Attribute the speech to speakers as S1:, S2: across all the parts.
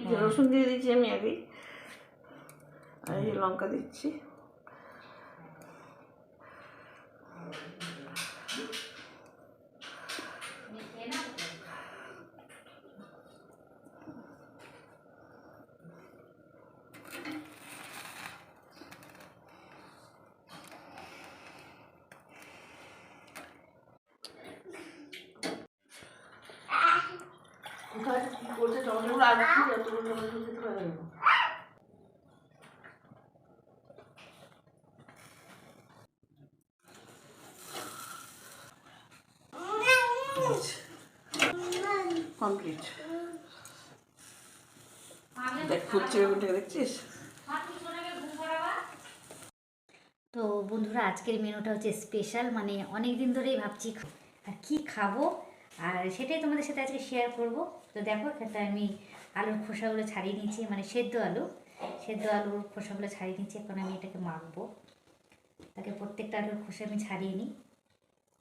S1: যে রসুন দিয়ে দিচ্ছি আমি আগেই, আর এই লঙ্কা দিচ্ছি। বলছে টমেটোগুলো আসছি, এতগুলো টমেটো খেতে পারে না। কমপ্লিট। দেখ ফুটছে বেগুনটাকে, দেখছিস?
S2: তো বন্ধুরা, আজকের মেনুটা হচ্ছে স্পেশাল, মানে অনেক দিন ধরেই ভাবছি আর কি খাবো, আর সেটাই তোমাদের সাথে আজকে শেয়ার করব। তো দেখো, এখানটা আমি আলুর খোসাগুলো ছাড়িয়ে নিচ্ছি, মানে সেদ্ধ আলুর খোসাগুলো ছাড়িয়ে নিচ্ছি। এখন আমি এটাকে মাখবো, তাকে প্রত্যেকটা আলুর খোসা আমি ছাড়িয়ে নিই।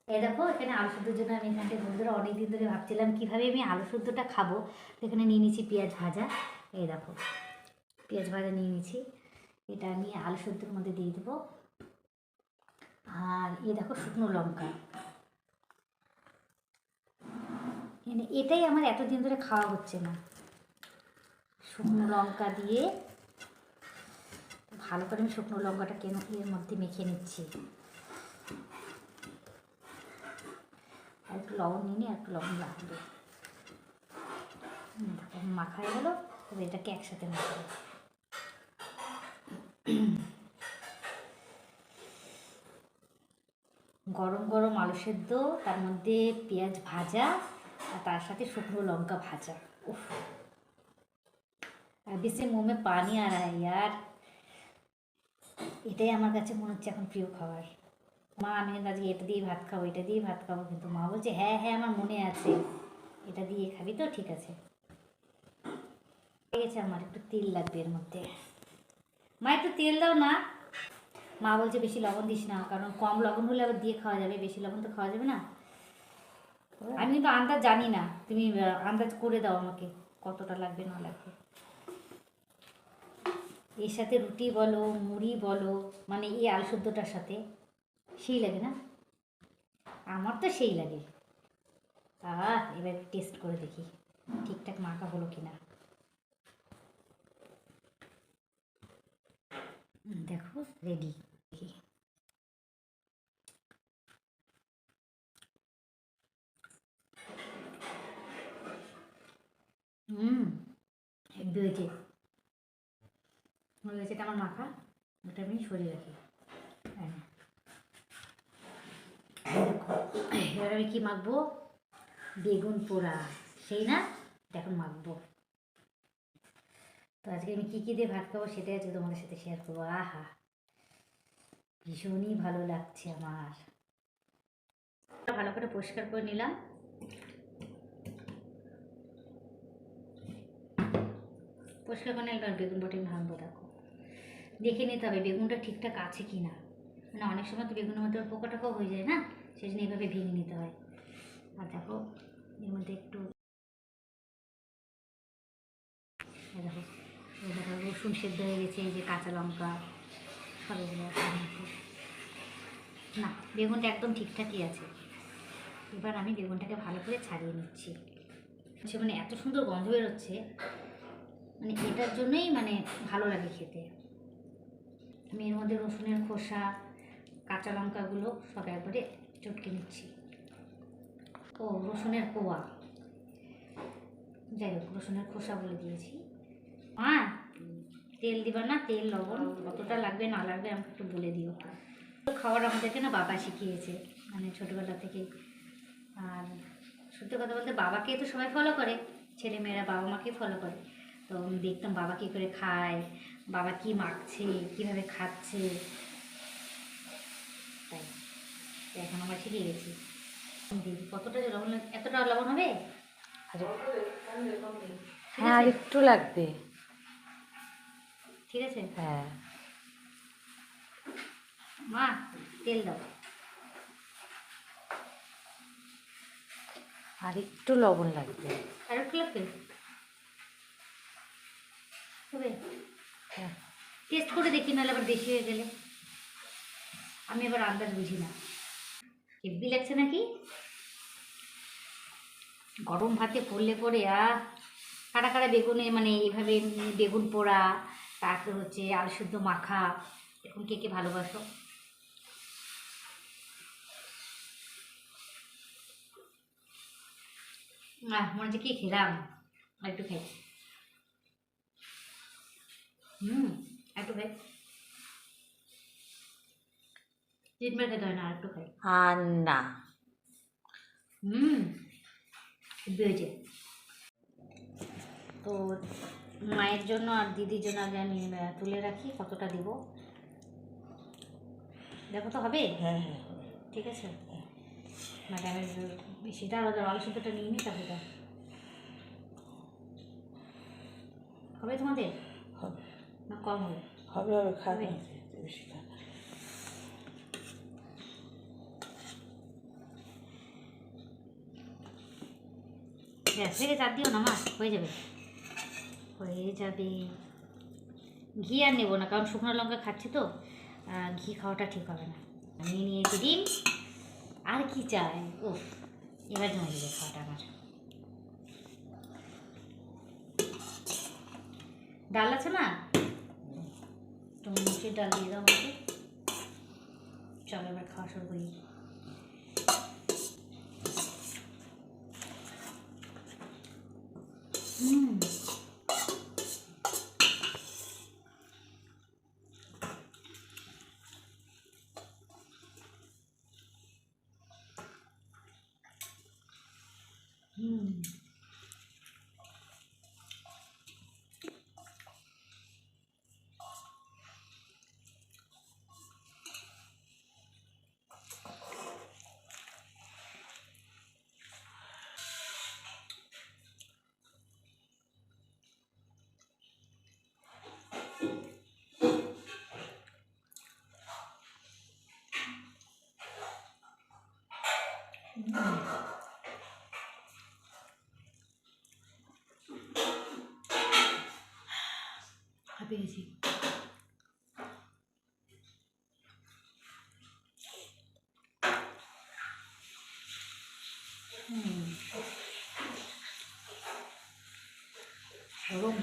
S2: এই দেখো, এখানে আলু শুদ্ধর জন্য আমি এখানে বন্ধুরা অনেক দিন ধরে ভাবছিলাম কীভাবে আমি আলু শুদ্ধটা খাবো। তো এখানে নিয়ে নিচ্ছি পেঁয়াজ ভাজা। এই দেখো, পেঁয়াজ ভাজা নিয়ে নিচ্ছি, এটা আমি আলু শুদ্ধর মধ্যে দিয়ে দেবো। আর এই দেখো শুকনো লঙ্কা, মানে এটাই আমার এতদিন ধরে খাওয়া হচ্ছে না। শুকনো লঙ্কা দিয়ে ভালো করে আমি শুকনো লঙ্কাটা কেন এর মধ্যে মেখে নিচ্ছি। আর একটু লবণ নিয়ে নিই, আর একটু লবণ লাগবে। মাখা হয়ে গেলো, তবে এটাকে একসাথে মাখাবো। গরম গরম আলু সেদ্ধ, তার মধ্যে পেঁয়াজ ভাজা, আর তার সাথে শুকনো লঙ্কা ভাজা। উফ, আর বেশি মুখে পানি আর ইয়ার, এটাই আমার কাছে মনে হচ্ছে এখন প্রিয় খাবার। মা, আমি আজকে এটা দিয়ে ভাত খাবো, এটা দিয়ে ভাত খাবো, কিন্তু মা বলছে হ্যাঁ হ্যাঁ আমার মনে আছে, এটা দিয়ে খাবি তো, ঠিক আছে। ঠিক আছে, আমার একটু তেল লাগবে এর মধ্যে। মা একটু তেল দাও না। মা বলছে বেশি লবণ দিস না, কারণ কম লবণ হলে আবার দিয়ে খাওয়া যাবে, বেশি লবণ তো খাওয়া যাবে না। আমি কিন্তু আন্দাজ জানি না, তুমি আন্দাজ করে দাও আমাকে কতটা লাগবে না লাগবে। এর সাথে রুটি বলো, মুড়ি বলো, মানে এই আলু শুদ্ধটার সাথে সেই লাগে না? আমার তো সেই লাগে। এবার টেস্ট করে দেখি ঠিকঠাক মাখা হলো কিনা। দেখো রেডি। হেভি হয়েছে, এটা আমার মাখা, ওটা আমি সরিয়ে রাখি। হ্যাঁ, দেখো এবার আমি কি মাখবো, বেগুন পোড়া, সেই না, এখন মাখবো। তো আজকে আমি কী কী দিয়ে ভাত খাবো সেটাই আজকে তোমাদের সাথে শেয়ার করবো। আহা, ভীষণই ভালো লাগছে আমার। ভালো করে পরিষ্কার করে নিলাম। পরিষ্কার করে নিলাম, বেগুন বটে ভাঙবো। দেখো, দেখে নিতে হবে বেগুনটা ঠিকঠাক আছে কি না, মানে অনেক সময় তো বেগুনের মধ্যে পোকা টোকাও হয়ে যায় না, সেই জন্য এইভাবে ভেঙে নিতে হয়। আর দেখো এর মধ্যে একটু দেখো, রসুন সেদ্ধ হয়ে গেছে, এই যে কাঁচা লঙ্কা সব এগুলো না, বেগুনটা একদম ঠিকঠাকই আছে। এবার আমি বেগুনটাকে ভালো করে ছাড়িয়ে নিচ্ছি। মানে এত সুন্দর গন্ধ বেরোচ্ছে, মানে এটার জন্যই মানে ভালো লাগে খেতে। আমি এর মধ্যে রসুনের খোসা, কাঁচা লঙ্কাগুলো সব একবারে চটকে নিচ্ছি। ও রসুনের কোয়া, যাই হোক রসুনের খোসা বলে দিয়েছি। মা, তেল দিবা না? তেল লবণ কতটা লাগবে না লাগবে আমাকে একটু বলে দিও। খাবার আমাদেরকে না বাবা শিখিয়েছে, মানে ছোটোবেলা থেকে। আর সত্যি কথা বলতে বাবাকে তো সবাই ফলো করে, ছেলেমেয়েরা বাবা মাকে ফলো করে। তো আমি দেখতাম বাবা কী করে খায়, বাবা কী মাখছে, কীভাবে খাচ্ছে, তাই এখন আমরা শিখে গেছি। কতটা লবণ, এতটা লবণ হবে?
S3: হ্যাঁ, আর একটু লাগবে।
S2: ঠিক আছে,
S3: হ্যাঁ।
S2: মা তেল দাও।
S3: আর একটু লবণ লাগবে।
S2: আর একটু লাগবে? হবে?
S3: হ্যাঁ।
S2: টেস্ট করে দেখি, নাহলে আবার বেশি হয়ে গেলে। আমি আবার আন্দাজ বুঝি না। হেব্বি লাগছে নাকি? গরম ভাতে পড়লে পরে কাটা কাটা বেগুনে মানে এইভাবে বেগুন পোড়া, তারপর হচ্ছে আলু শুদ্ধ মাখা, এখন কে কে ভালোবাসো? মনে হচ্ছে কি খেলাম, একটু খাই। একটু খাই, 3 বার খেতে হয় না, আর একটু খাই।
S3: আর না,
S2: হেব্বি হয়েছে। তো মায়ের জন্য আর দিদির জন্য আগে আমি তুলে রাখি, কতটা দিব দেখো তো হবে?
S3: হ্যাঁ হ্যাঁ
S2: ঠিক আছে, ম্যাডামের বেশিটা আলু সুদ্ধটা নিয়ে নিই, তারপরে হবে তোমাদের
S3: হবে
S2: না কম হবে?
S3: হবে হবে, খাবে
S2: হবে।
S3: বেশি খাবে।
S2: গ্যাস থেকে চাপ দিও না, মা হয়ে যাবে, হয়ে যাবে। ঘি আর নেবো না, কারণ শুকনো লঙ্কা খাচ্ছি তো, ঘি খাওয়াটা ঠিক হবে না। নিয়ে নিয়েছি ডিম, আর কি চাই? ও এবার জমে যাবে খাওয়াটা আমার। ডাল আছে না? তুমি মুসুর ডাল দিয়ে দাও আমাকে। চলো এবার খাওয়া শুরু করি। পেয়েছি। গরম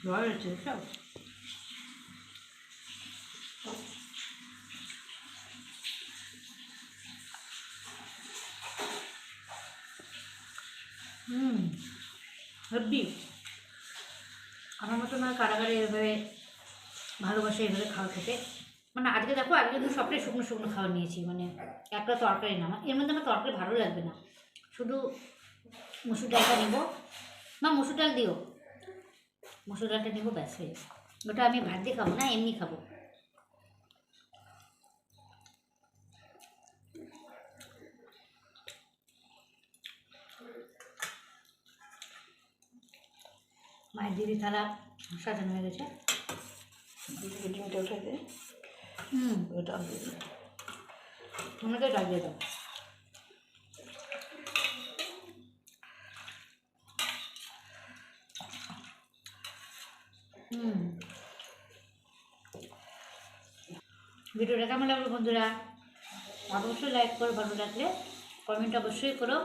S2: জল হচ্ছে সব। হেব্বি। আমার মতো না কারাগারে এভাবে ভালোবাসে এভাবে খাওয়া খেতে। মানে আজকে দেখো, আজকে কিন্তু সবটাই শুকনো শুকনো খাওয়া নিয়েছি, মানে একটা তরকারি না। এর মধ্যে আমার তরকারি ভালো লাগবে না, শুধু মুসুর ডালটা নেব। মা মুসুর ডাল দিও, মুসুর ডালটা নেবো, ব্যাস হয়ে যাবে। ওটা আমি ভাত দিয়ে খাবো না, এমনি খাবো। মায়ের দিদি থালা সাজানো হয়ে গেছে।
S3: দিদিকে ডিমটা উঠে দে, ওটা দিয়ে দে।
S2: তোমাকে ডাল দিয়ে দাও। ভিডিওটা কেমন লাগলো বন্ধুরা? অবশ্যই লাইক করো, ভালো লাগলে কমেন্ট অবশ্যই করো,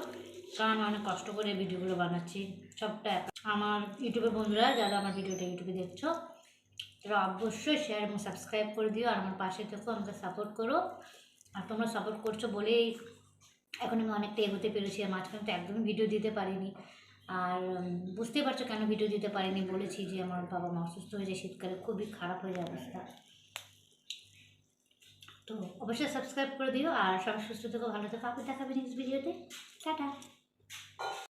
S2: কারণ আমি অনেক কষ্ট করে ভিডিওগুলো বানাচ্ছি। সবটা আমার ইউটিউবের বন্ধুরা যারা আমার ভিডিওটা ইউটিউবে দেখছো, তারা অবশ্যই শেয়ার এবং সাবস্ক্রাইব করে দিও, আর আমার পাশে থেকো, আমাকে সাপোর্ট করো। আর তোমরা সাপোর্ট করছো বলেই এখন আমি অনেকটা এগোতে পেরেছি। আর মাঝখানে তো একদমই ভিডিও দিতে পারিনি, আর বুঝতেই পারছো কেন ভিডিও দিতে পারিনি। বলেছি যে আমার বাবা মা অসুস্থ হয়ে যায়, শীতকালে খুবই খারাপ হয়ে যায় অবস্থা। তো অবশ্যই সাবস্ক্রাইব করে দিও, আর সবাই সুস্থ থেকো, ভালো থেকো। আবার দেখাবে নেক্সট ভিডিওতে। টাটা।